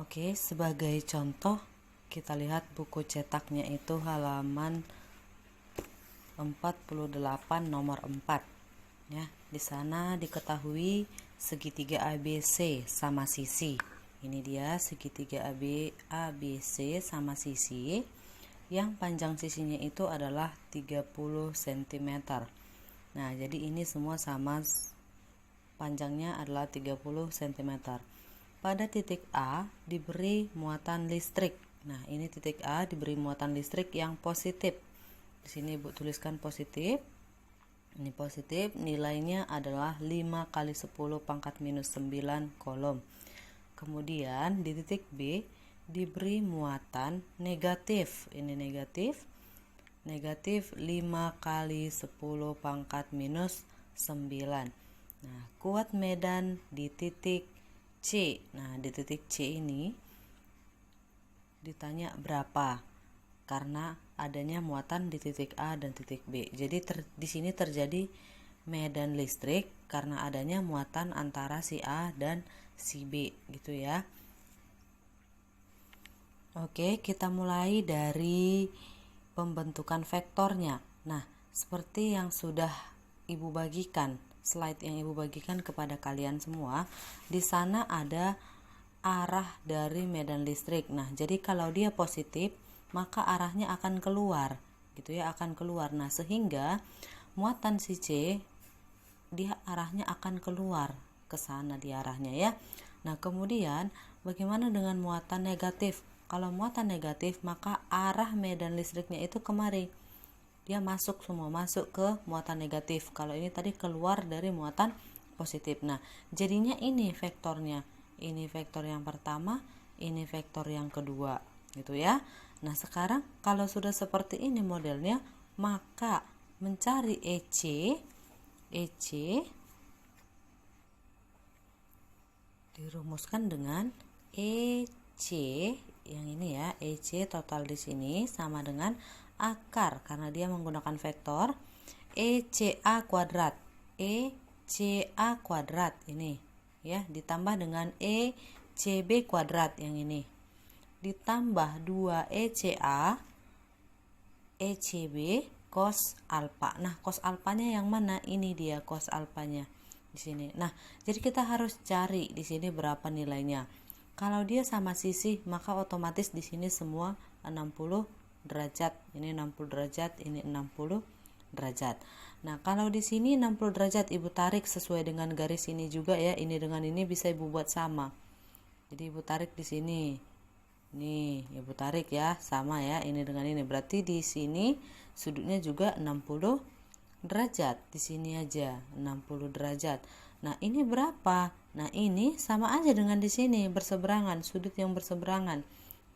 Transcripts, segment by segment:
Oke, sebagai contoh kita lihat buku cetaknya itu halaman 48 nomor 4 ya. Di sana diketahui segitiga ABC sama sisi. Ini dia segitiga ABC sama sisi yang panjang sisinya itu adalah 30 cm. Nah, jadi ini semua sama, panjangnya adalah 30 cm. Pada titik A diberi muatan listrik. Nah, ini titik A diberi muatan listrik yang positif. Di sini Ibu tuliskan positif. Ini positif, nilainya adalah 5 kali 10 pangkat minus 9 kolom. Kemudian di titik B diberi muatan negatif. Ini negatif. Negatif 5 kali 10 pangkat minus 9. Nah, kuat medan di titik C. Nah, di titik C ini ditanya berapa? Karena adanya muatan di titik A dan titik B. Jadi di sini terjadi medan listrik karena adanya muatan antara si A dan si B, gitu ya. Oke, kita mulai dari pembentukan vektornya. Nah, seperti yang sudah Ibu bagikan, slide yang Ibu bagikan kepada kalian semua, di sana ada arah dari medan listrik. Nah, jadi kalau dia positif, maka arahnya akan keluar, gitu ya, akan keluar. Nah, sehingga muatan si C dia arahnya akan keluar ke sana, di arahnya ya. Nah, kemudian bagaimana dengan muatan negatif? Kalau muatan negatif, maka arah medan listriknya itu kemari. Dia masuk semua, masuk ke muatan negatif. Kalau ini tadi keluar dari muatan positif. Nah, jadinya ini vektornya. Ini vektor yang pertama, ini vektor yang kedua, gitu ya. Nah, sekarang kalau sudah seperti ini modelnya, maka mencari EC dirumuskan dengan EC yang ini ya. EC total di sini sama dengan akar, karena dia menggunakan vektor ECA kuadrat. ECA kuadrat ini ya, ditambah dengan ECB kuadrat yang ini, ditambah 2 ECA ECB cos alfa. Nah, cos alfanya yang mana? Ini dia cos alfanya di sini. Nah, jadi kita harus cari di sini berapa nilainya. Kalau dia sama sisi, maka otomatis di sini semua 60 derajat. Ini 60 derajat, ini 60 derajat. Nah, kalau di sini 60 derajat Ibu tarik sesuai dengan garis ini juga ya. Ini dengan ini bisa Ibu buat sama. Jadi Ibu tarik di sini. Nih, Ibu tarik ya, sama ya, ini dengan ini. Berarti di sini sudutnya juga 60 derajat. Di sini aja 60 derajat. Nah, ini berapa? Nah, ini sama aja dengan di sini, berseberangan, sudut yang berseberangan.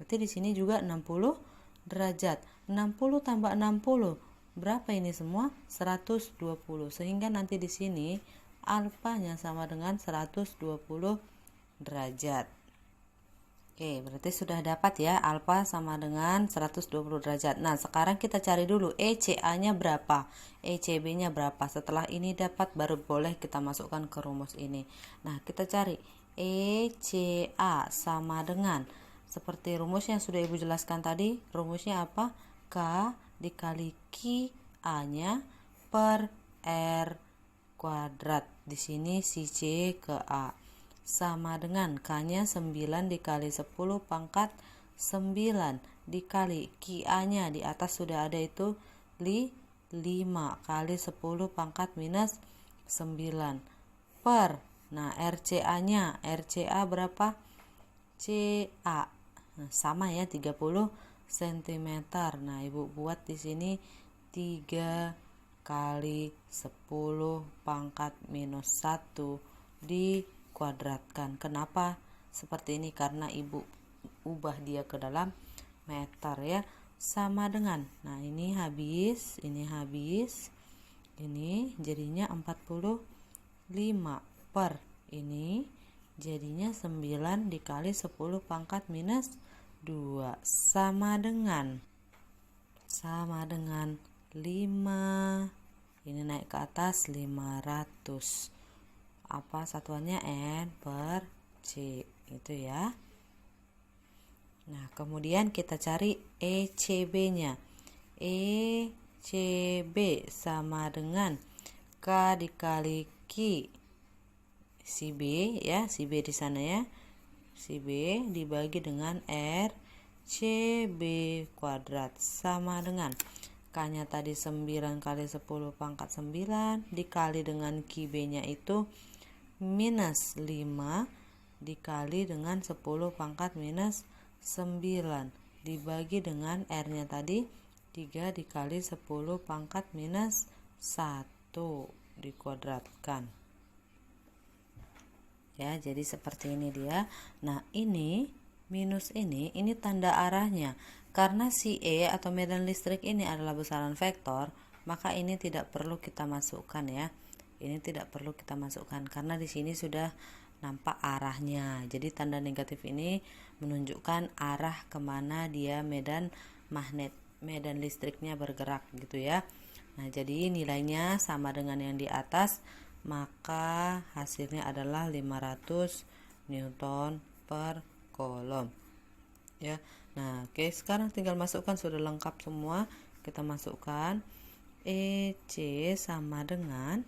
Berarti di sini juga 60 derajat. 60 tambah 60. Berapa ini semua? 120. Sehingga nanti di sini alfanya sama dengan 120 derajat. Oke, berarti sudah dapat ya, alfa sama dengan 120 derajat. Nah, sekarang kita cari dulu ECA-nya berapa, ECB-nya berapa. Setelah ini dapat, baru boleh kita masukkan ke rumus ini. Nah, kita cari ECA sama dengan, seperti rumus yang sudah Ibu jelaskan tadi, rumusnya apa? K dikali Q A-nya per R kuadrat. Di sini si C ke A. Sama dengan K-nya 9 dikali 10 pangkat 9 dikali Q-nya di atas sudah ada itu 5 kali 10 pangkat minus 9 per, nah RCA-nya, RCA berapa? CA. Nah, sama ya 30 cm. Nah, Ibu buat di sini 3 kali 10 pangkat minus 1 dikuadratkan. Kenapa seperti ini? Karena Ibu ubah dia ke dalam meter ya. Sama dengan, nah ini habis, ini jadinya 45 per ini jadinya 9 dikali 10 pangkat minus 2 sama dengan 5. Ini naik ke atas 500. Apa satuannya? N per C, itu ya. Nah, kemudian kita cari ECB-nya. ECB sama dengan K dikali Q si B ya, si B di sana ya. Si B dibagi dengan R CB kuadrat sama dengan K-nya tadi 9 kali 10 pangkat 9 dikali dengan QB-nya itu minus 5 dikali dengan 10 pangkat minus 9 dibagi dengan R-nya tadi 3 dikali 10 pangkat minus 1 dikuadratkan. Ya, jadi seperti ini dia. Nah, ini minus ini tanda arahnya. Karena si E atau medan listrik ini adalah besaran vektor, maka ini tidak perlu kita masukkan ya. Ini tidak perlu kita masukkan karena di sini sudah nampak arahnya. Jadi tanda negatif ini menunjukkan arah kemana dia medan listriknya bergerak gitu ya. Nah, jadi nilainya sama dengan yang di atas, maka hasilnya adalah 500 Newton per Coulomb ya. Nah, oke, sekarang tinggal masukkan, sudah lengkap semua. Kita masukkan EC sama dengan,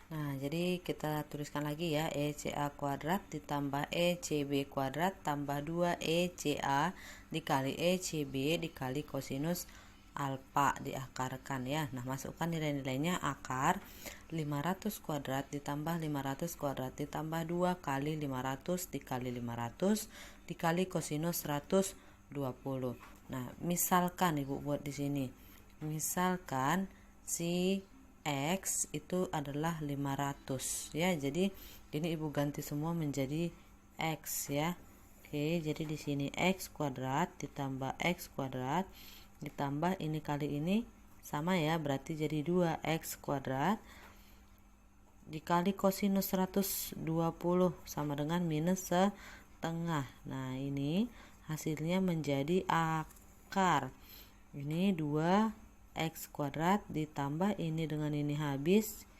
nah jadi kita tuliskan lagi ya, ECA kuadrat ditambah ECB kuadrat tambah 2 ECA dikali ECB dikali kosinus alfa diakarkan ya. Nah, masukkan nilai-nilainya. Akar 500 kuadrat ditambah 500 kuadrat ditambah 2 kali 500 dikali 500 dikali kosinus 120. Nah, misalkan Ibu buat di sini. Misalkan si X itu adalah 500 ya. Jadi ini Ibu ganti semua menjadi X ya. Oke, jadi di sini X kuadrat ditambah X kuadrat ditambah ini kali ini sama ya, berarti jadi 2x kuadrat dikali kosinus 120 sama dengan minus setengah. Nah, ini hasilnya menjadi akar. Ini 2x kuadrat ditambah ini dengan ini habis,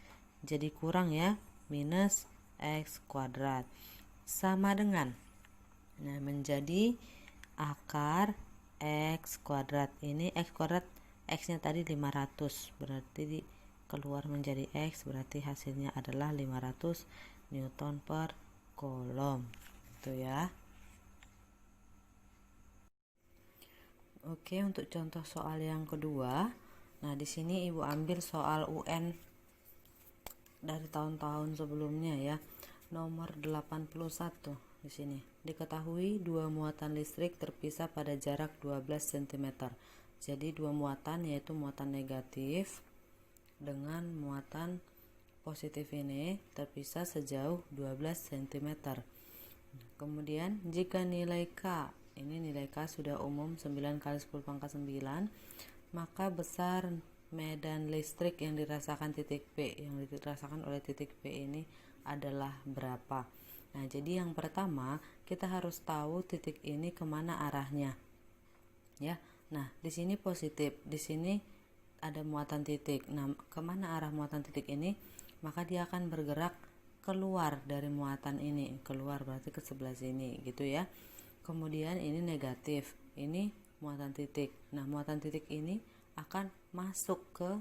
jadi kurang ya, minus x kuadrat sama dengan, nah, menjadi akar X kuadrat. Ini X kuadrat, X-nya tadi 500, berarti keluar menjadi X, berarti hasilnya adalah 500 Newton per Coulomb. Itu ya. Oke, untuk contoh soal yang kedua. Nah, di sini Ibu ambil soal UN dari tahun-tahun sebelumnya ya. Nomor 81 di sini. Diketahui dua muatan listrik terpisah pada jarak 12 cm. Jadi dua muatan, yaitu muatan negatif dengan muatan positif ini terpisah sejauh 12 cm. Kemudian jika nilai K, ini nilai K sudah umum 9 kali 10 pangkat 9, maka besar medan listrik yang dirasakan titik P, yang dirasakan oleh titik P ini adalah berapa? Nah, jadi yang pertama kita harus tahu titik ini kemana arahnya, ya. Nah, di sini positif, di sini ada muatan titik. Nah, kemana arah muatan titik ini? Maka dia akan bergerak keluar dari muatan ini, keluar berarti ke sebelah sini, gitu ya. Kemudian ini negatif, ini muatan titik. Nah, muatan titik ini akan masuk ke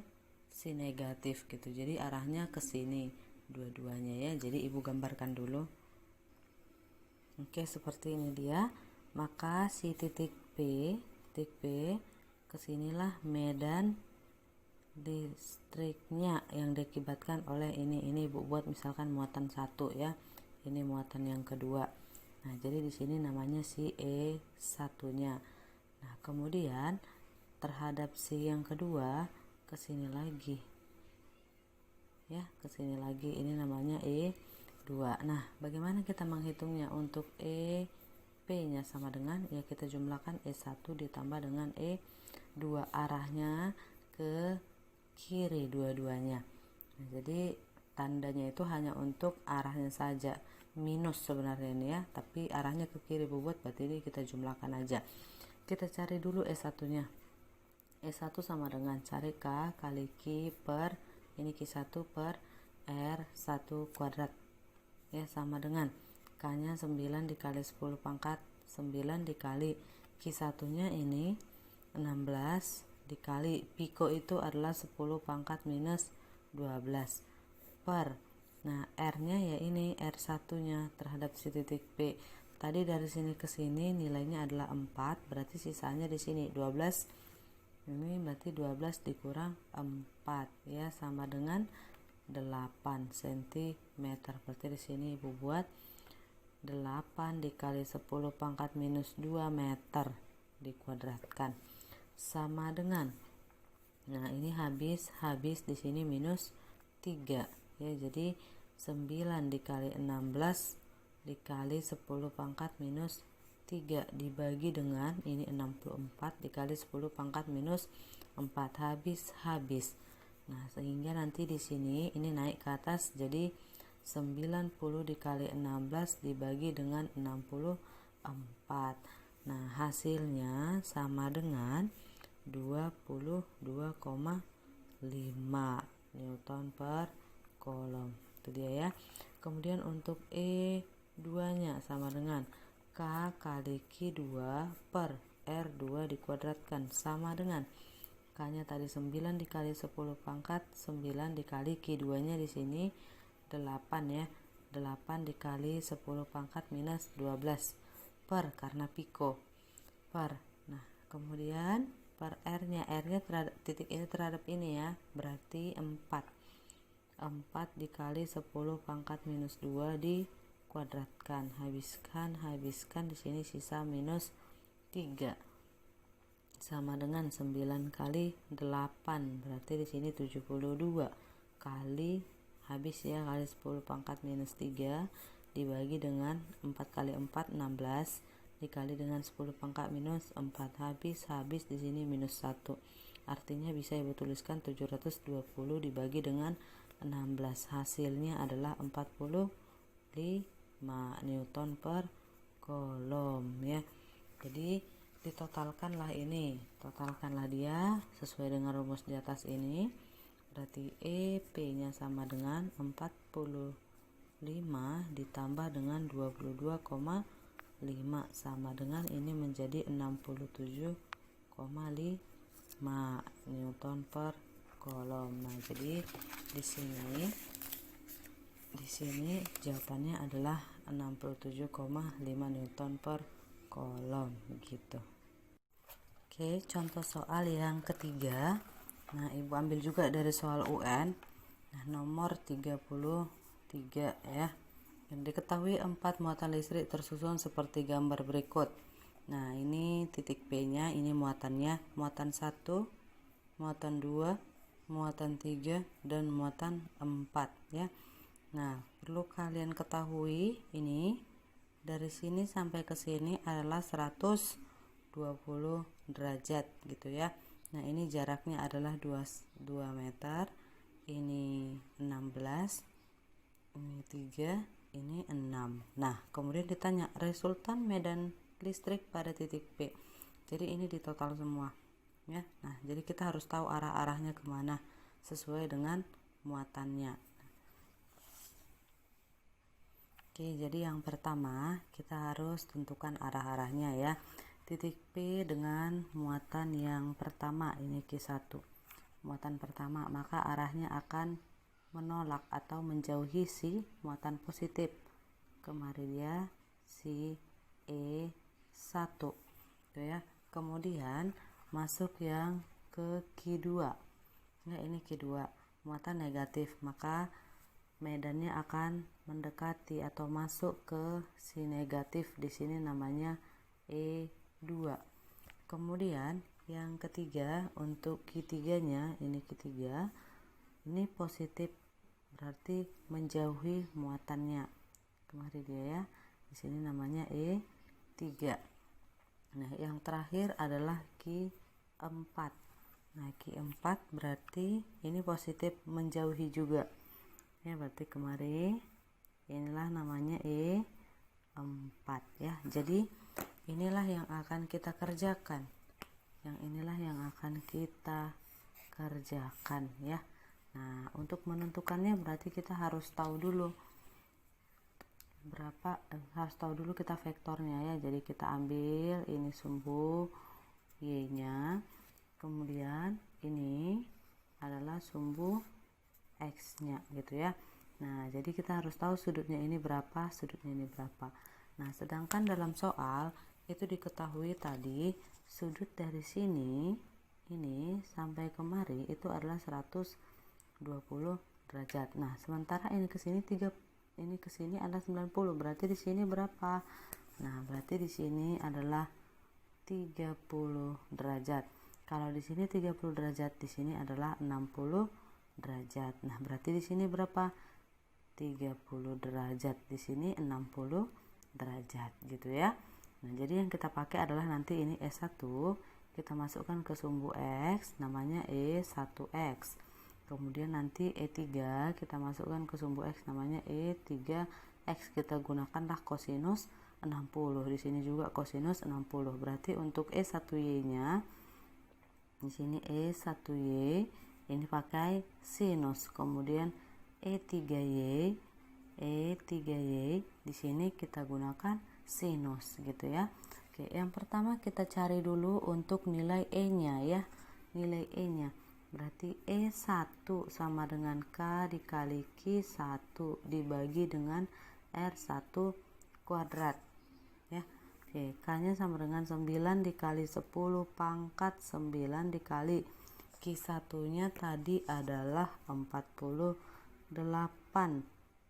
si negatif, gitu. Jadi arahnya ke sini, dua-duanya ya. Jadi Ibu gambarkan dulu. Oke, seperti ini dia. Maka si titik P kesinilah medan listriknya yang diakibatkan oleh ini Ibu buat misalkan muatan 1 ya. Ini muatan yang kedua. Nah, jadi di sini namanya si E1-nya. Nah, kemudian terhadap si yang kedua kesini lagi. Ya, kesini lagi, ini namanya E2. Nah, bagaimana kita menghitungnya? Untuk P-nya sama dengan, ya kita jumlahkan E1 ditambah dengan E2, arahnya ke kiri dua-duanya. Nah, jadi tandanya itu hanya untuk arahnya saja, minus sebenarnya ini ya, tapi arahnya ke kiri buat, berarti ini kita jumlahkan aja. Kita cari dulu E1-nya. E1 sama dengan cari K kali Q per ini Q1 per R1 kuadrat ya, sama dengan K-nya 9 dikali 10 pangkat 9 dikali Q1 nya ini 16 dikali Piko itu adalah 10 pangkat minus 12 per, nah R nya ya ini R1 nya terhadap si titik P. Tadi dari sini ke sini nilainya adalah 4, berarti sisanya di sini 12. Ini berarti 12 dikurang 4 ya, sama dengan 8 cm. Berarti di sini Ibu buat 8 dikali 10 pangkat minus 2 meter dikuadratkan sama dengan, nah ini habis di sini minus 3 ya, jadi 9 dikali 16 dikali 10 pangkat minus 3 dibagi dengan ini 64 dikali 10 pangkat minus 4 habis. Nah, sehingga nanti di sini ini naik ke atas jadi 90 dikali 16 dibagi dengan 64. Nah, hasilnya sama dengan 22,5 Newton per kolom. Itu dia ya. Kemudian untuk E2 nya sama dengan K kali Q2 per R2 dikuadratkan sama dengan K nya tadi 9 dikali 10 pangkat 9 dikali Q2 nya di sini 8 ya. 8 dikali 10 pangkat minus 12 per, karena Piko per. Nah, kemudian per R nya terhadap titik ini terhadap ini ya, berarti 4 dikali 10 pangkat minus 2 dikuadratkan, habiskan di sini sisa minus 3 sama dengan 9 kali 8, berarti di sini 72 kali habis ya, kali 10 pangkat minus 3 dibagi dengan 4 kali 4 16 dikali dengan 10 pangkat minus 4, habis di sini minus 1. Artinya bisa Ibu tuliskan 720 dibagi dengan 16, hasilnya adalah 45 Newton per kolom ya. Jadi ditotalkanlah dia sesuai dengan rumus di atas ini. Berarti EP nya sama dengan 45 ditambah dengan 22,5 sama dengan ini menjadi 67,5 Newton per kolom. Nah, jadi di sini jawabannya adalah 67,5 Newton per kolom gitu. Oke, contoh soal yang ketiga. Nah, Ibu ambil juga dari soal UN. Nah, nomor 33 ya. Yang diketahui 4 muatan listrik tersusun seperti gambar berikut. Nah, ini titik P nya, ini muatannya, muatan 1, muatan 2, muatan 3, dan muatan 4 ya. Nah, perlu kalian ketahui ini dari sini sampai ke sini adalah 120 derajat gitu ya. Nah, ini jaraknya adalah 2 meter, ini 16, ini 3, ini 6. Nah, kemudian ditanya resultan medan listrik pada titik P. Jadi ini ditotal semua ya. Nah, jadi kita harus tahu arah-arahnya kemana sesuai dengan muatannya. Oke, jadi yang pertama kita harus tentukan arah-arahnya ya. Titik P dengan muatan yang pertama, ini Q1 muatan pertama, maka arahnya akan menolak atau menjauhi si muatan positif. Kemarin dia si E1 gitu ya. Kemudian masuk yang ke Q2. Nah, ini Q2 muatan negatif, maka medannya akan mendekati atau masuk ke si negatif, di sini namanya E2. Kemudian yang ketiga untuk Q3 nya, ini Q3 ini positif, berarti menjauhi muatannya. Kemarin dia ya, di sini namanya E3. Nah, yang terakhir adalah Q4. Nah, Q4 berarti ini positif menjauhi juga. Ya, berarti kemarin inilah namanya E4 ya. Jadi inilah yang akan kita kerjakan. Yang inilah yang akan kita kerjakan ya. Nah, untuk menentukannya berarti kita harus tahu dulu berapa, harus tahu dulu kita vektornya ya. Jadi kita ambil ini sumbu y nya, kemudian ini adalah sumbu x nya gitu ya. Nah jadi kita harus tahu sudutnya ini berapa, sudutnya ini berapa. Nah sedangkan dalam soal itu diketahui tadi sudut dari sini ini sampai kemari itu adalah 120 derajat. Nah sementara ini ke sini 3, ini ke sini adalah 90, berarti di sini berapa? Nah berarti di sini adalah 30 derajat. Kalau di sini 30 derajat, di sini adalah 60 derajat. Nah berarti di sini berapa? 30 derajat, di sini 60 derajat gitu ya. Nah jadi yang kita pakai adalah nanti ini E1 kita masukkan ke sumbu X, namanya E1X. Kemudian nanti E3 kita masukkan ke sumbu X, namanya E3X. Kita gunakanlah kosinus 60. Di sini juga kosinus 60. Berarti untuk E1Y nya di sini E1Y ini pakai sinus. Kemudian E3Y di sini kita gunakan sinus gitu ya. Oke, yang pertama kita cari dulu untuk nilai E-nya ya. Nilai E-nya berarti E1 sama dengan K dikali Q1 dibagi dengan R1 kuadrat ya. Oke, K-nya sama dengan 9 dikali 10 pangkat 9 dikali Q1-nya tadi adalah 48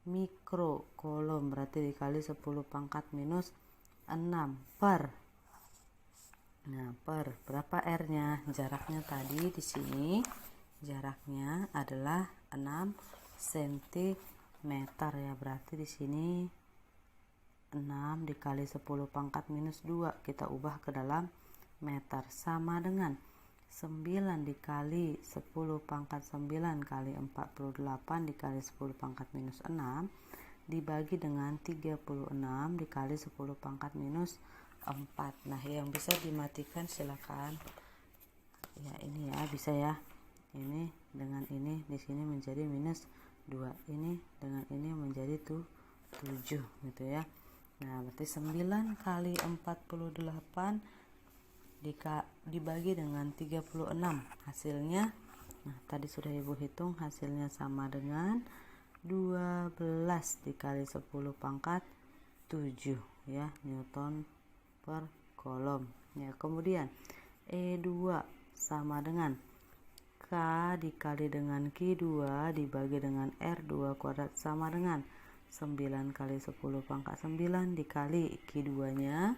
mikrokolom, berarti dikali 10 pangkat minus 6 per. Nah, per berapa R-nya? Jaraknya tadi di sini jaraknya adalah 6 cm ya. Berarti di sini 6 dikali 10 pangkat minus 2 kita ubah ke dalam meter sama dengan 9 dikali 10 pangkat 9 kali 48 dikali 10 pangkat minus 6 dibagi dengan 36 dikali 10 pangkat minus 4. Nah yang bisa dimatikan silakan ya, ini ya bisa ya, ini dengan ini di sini menjadi minus 2, ini dengan ini menjadi 7 gitu ya. Nah berarti 9 kali 48 dibagi dengan 36 hasilnya, nah tadi sudah ibu hitung, hasilnya sama dengan 12 dikali 10 pangkat 7 ya Newton per kolom ya. Kemudian E2 sama dengan K dikali dengan Q2 dibagi dengan R2 kuadrat sama dengan 9 kali 10 pangkat 9 dikali Q2 nya.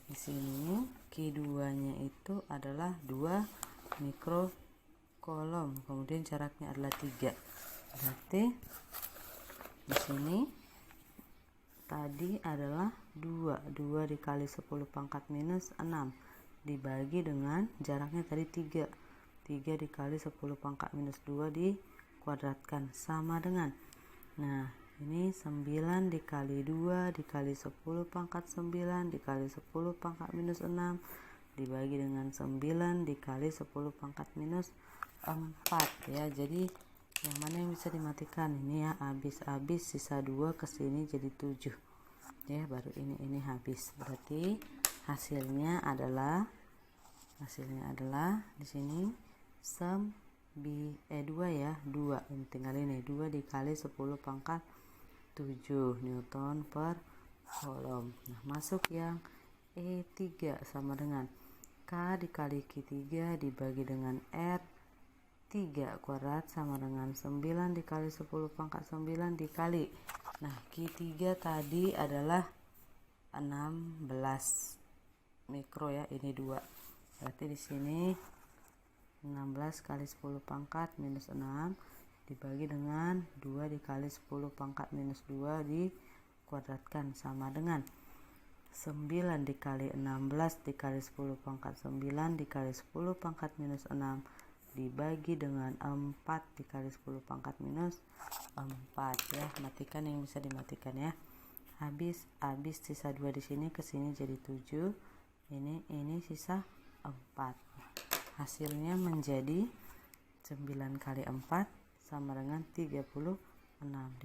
Di sini Q2 nya itu adalah 2 mikrokolom, kemudian jaraknya adalah 3. Berarti di sini tadi adalah 2 dikali 10 pangkat minus 6 dibagi dengan jaraknya tadi 3 dikali 10 pangkat minus 2 dikuadratkan sama dengan, nah ini 9 dikali 2 dikali 10 pangkat 9 dikali 10 pangkat minus 6 dibagi dengan 9 dikali 10 pangkat minus 4 ya. Jadi yang mana yang bisa dimatikan ini ya, habis sisa 2 ke sini jadi 7 ya, baru ini habis. Berarti hasilnya adalah di sini sum 2 ya, 2 ini tinggal ini 2 dikali 10 pangkat 7 Newton per kolom. Nah masuk yang E3 sama dengan K dikali Q3 dibagi dengan R3 kuadrat sama dengan 9 dikali 10 pangkat 9 dikali, nah Q3 tadi adalah 16 mikro ya, ini 2, berarti di sini 16 kali 10 pangkat minus 6 dibagi dengan 2 dikali 10 pangkat minus 2 dikuadratkan sama dengan 9 dikali 16 dikali 10 pangkat 9 dikali 10 pangkat minus 6 dibagi dengan 4 dikali 10 pangkat minus 4 ya. Matikan yang bisa dimatikan ya. Habis sisa 2 di sini ke sini jadi 7. Ini sisa 4. Hasilnya menjadi 9 kali 4 sama dengan 36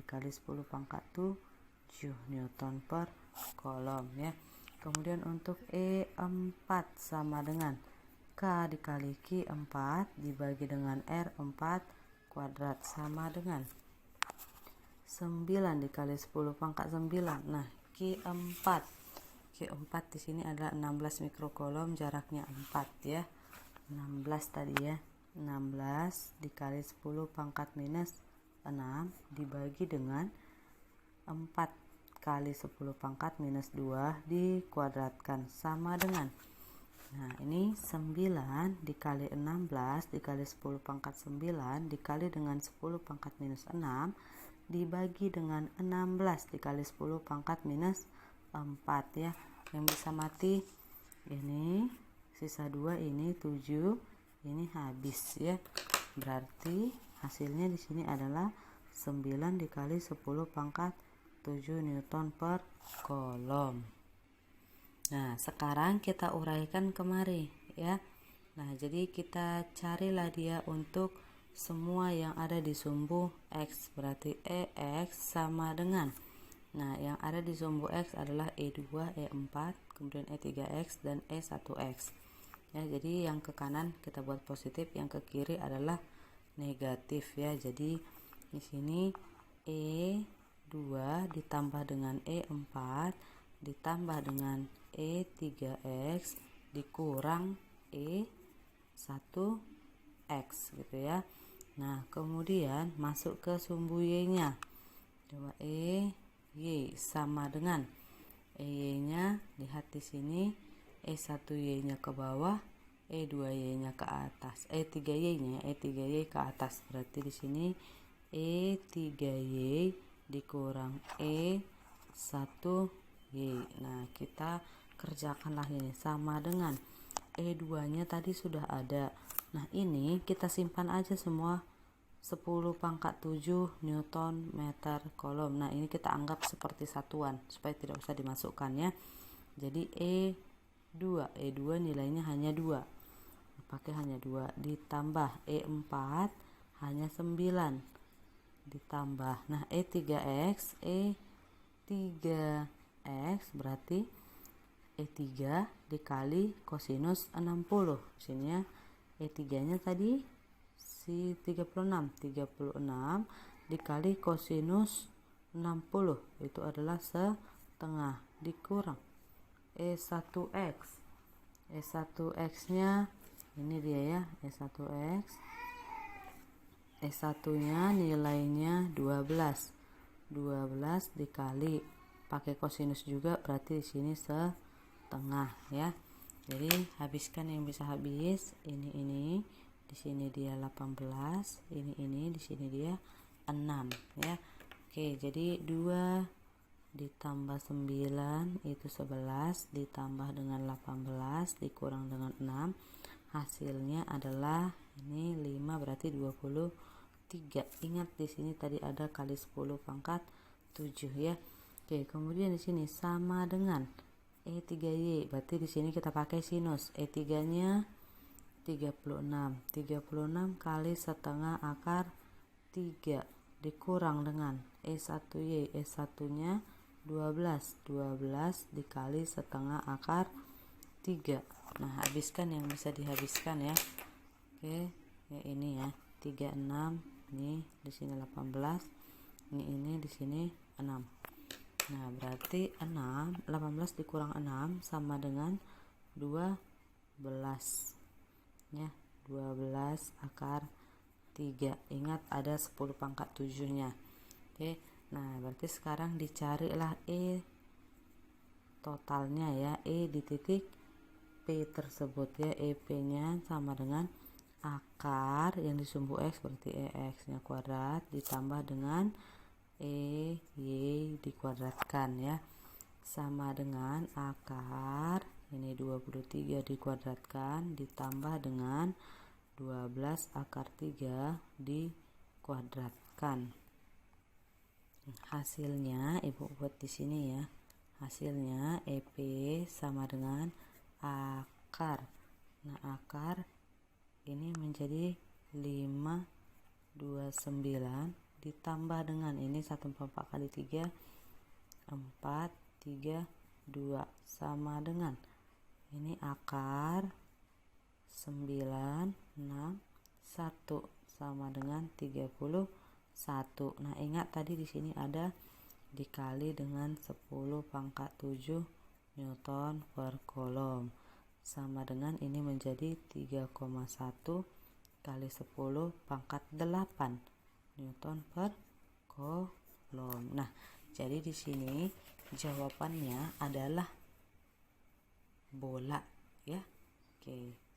dikali 10 pangkat 7 Newton per kolom ya. Kemudian untuk E4 sama dengan K dikali Q4 dibagi dengan R4 kuadrat sama dengan 9 dikali 10 pangkat 9. Nah, Q4 di sini adalah 16 mikrokolom, jaraknya 4 ya. 16 tadi ya. 16 dikali 10 pangkat minus 6 dibagi dengan 4 kali 10 pangkat minus 2 dikuadratkan sama dengan, nah ini 9 dikali 16 dikali 10 pangkat 9 dikali dengan 10 pangkat minus 6 dibagi dengan 16 dikali 10 pangkat minus 4 ya. Yang bisa mati ini sisa 2, ini 7, ini habis ya. Berarti hasilnya di sini adalah 9 dikali 10 pangkat 7 Newton per kolom. Nah, sekarang kita uraikan kemari ya. Nah, jadi kita carilah dia untuk semua yang ada di sumbu X. Berarti EX sama dengan, nah yang ada di sumbu X adalah E2, E4, kemudian E3X dan E1X. Ya, jadi yang ke kanan kita buat positif, yang ke kiri adalah negatif ya. Jadi di sini E2 ditambah dengan E4 ditambah dengan E3X dikurang E1X gitu ya. Nah, kemudian masuk ke sumbu Y-nya. Coba Y sama dengan Y-nya, lihat di sini E1Y-nya ke bawah, E2Y-nya ke atas, E3Y ke atas. Berarti di sini E3Y dikurang E1Y. Nah, kita kerjakanlah ini sama dengan E2-nya tadi sudah ada. Nah, ini kita simpan aja semua 10 pangkat 7 Newton meter kolom. Nah, ini kita anggap seperti satuan supaya tidak usah dimasukkan ya. Jadi E2 nilainya hanya 2. Pakai hanya 2 ditambah E4 hanya 9 ditambah, nah E3X berarti E3 dikali kosinus 60. Sini ya, E3-nya tadi si 36 dikali kosinus 60 itu adalah setengah dikurang E1X-nya ini dia ya, E1-nya nilainya 12 dikali pakai kosinus juga, berarti di sini setengah ya. Jadi habiskan yang bisa habis. Ini di sini dia 18, ini di sini dia 6 ya. Oke, jadi 2 ditambah 9 itu 11 ditambah dengan 18 dikurang dengan 6, hasilnya adalah ini 5, berarti 23. Ingat di sini tadi ada kali 10 pangkat 7 ya. Oke, kemudian di sini sama dengan E3Y, berarti di sini kita pakai sinus. E3-nya 36 kali setengah akar 3 dikurang dengan E1Y. E1-nya 12 dikali setengah akar 3. Nah, habiskan yang bisa dihabiskan ya. Oke, ya ini ya, 36, ini di sini 18, ini di sini 6. Nah, berarti 18 dikurang 6 sama dengan 12 ya, 12 akar 3. Ingat ada 10 pangkat 7-nya. Oke, nah berarti sekarang dicarilah E totalnya ya, E di titik P tersebut ya. EP-nya sama dengan akar yang di sumbu X, berarti EX-nya kuadrat ditambah dengan Y dikuadratkan ya, sama dengan akar ini 23 dikuadratkan ditambah dengan 12 akar 3 dikuadratkan. Hasilnya ibu buat di sini ya. Hasilnya EP sama dengan akar. Nah, akar ini menjadi 529 ditambah dengan ini 1/4 kali 3 4, 3, 2 sama dengan ini akar 9, 6, 1 sama dengan 31. Nah, ingat tadi di sini ada dikali dengan 10 pangkat 7 Newton per Coulomb sama dengan ini menjadi 3,1 kali 10 pangkat 8 Newton per Coulomb. Nah, jadi di sini jawabannya adalah bola ya. Oke.